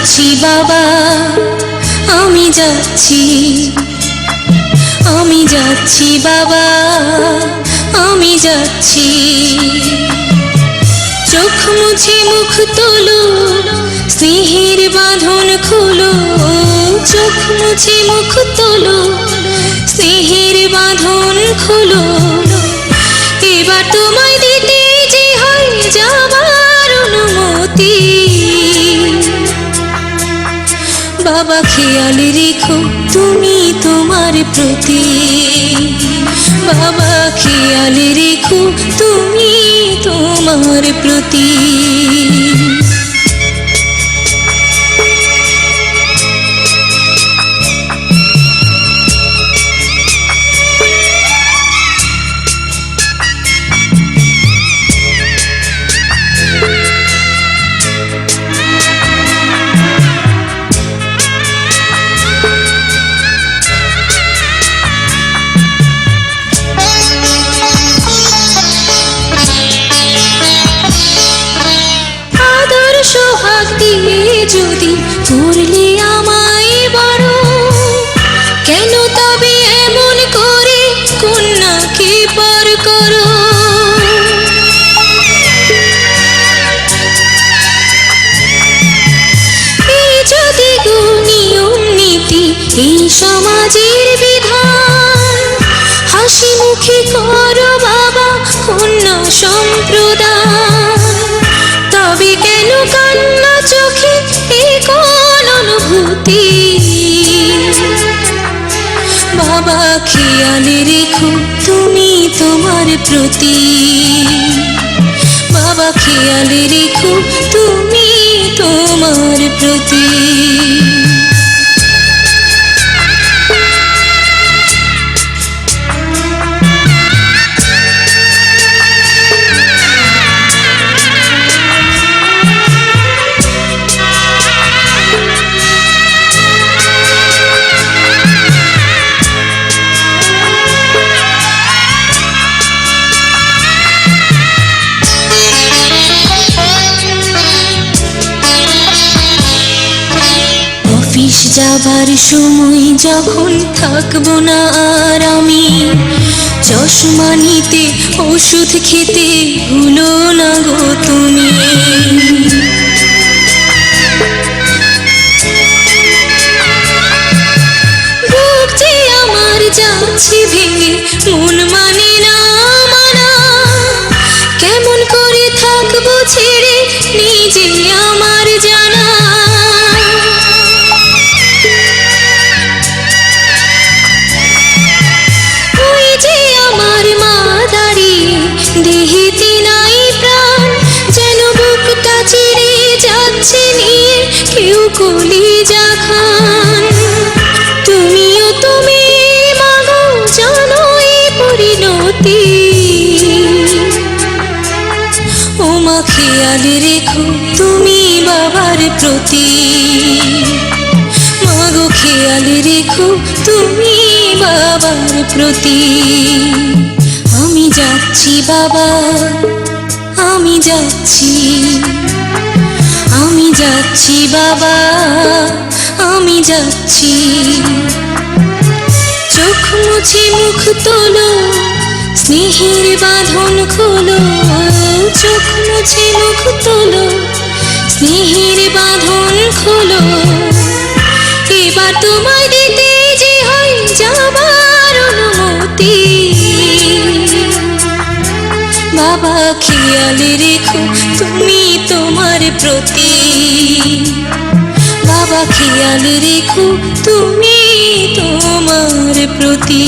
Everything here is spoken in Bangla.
যাচ্ছি বাবা, আমি যাচ্ছি, আমি যাচ্ছি বাবা, আমি যাচ্ছি। চোখ মুছে মুখ তোলো, স্নেহের বাঁধন খোলো। চোখ মুছে মুখ তোলো, স্নেহের বাঁধন খোলো। এবার তোমায় দিতে যে হয় যাবার অনুমতি। বাবা খেয়াল রেখো তুমি তোমার প্রতি, বাবা খেয়াল রেখো তুমি তোমার প্রতি। সোহাগ দিয়ে যদি করলে আমায় বড়, কেন তবে এমন করে কন্যাকে পর করো? এই যদি নিয়ম নীতি, এই সমাজের বিধান, হাসি মুখে করো বাবা কন্যা সম্প্রদান। তবে কেন কান্না চোখে এ কোন অনুভূতি? বাবা খেয়াল রেখো তুমি তোমার প্রতি, বাবা খেয়াল রেখো তুমি তোমার প্রতি। অফিস যাবার সময় যখন থাকবো না আর আমি, চশমা নিতে ওষুধ খেতে ভুলো না গো তুমি। বুক যে আমার যাচ্ছে ভেঙে, মন মানে না মানা। কেমন করে থাকবো ছেড়ে নিজে আমার জানা। দেহেতে নাই প্রাণ, যেন বুকটা চিরে যাচ্ছে নিয়ে কেউ কলিজা খান। তুমিও তুমি মাগো জানো এই পরিণতি। ও মা খেয়াল রেখো তুমি বাবার প্রতি, মাগো খেয়াল রেখো তুমি বাবার প্রতি। আমি যাচ্ছি বাবা, আমি যাচ্ছি, আমি যাচ্ছি বাবা, আমি যাচ্ছি। চোখ মুছে মুখ তোলো, স্নেহের বাঁধন খোলো। চোখ মুছে মুখ তোলো, স্নেহের বাঁধন খোলো। এবার তোমায় দিতে যে হয় যাবার অনুমতি। বাবা খেয়াল রেখো তুমি তোমার প্রতি, বাবা খেয়াল রেখো তুমি তোমার প্রতি।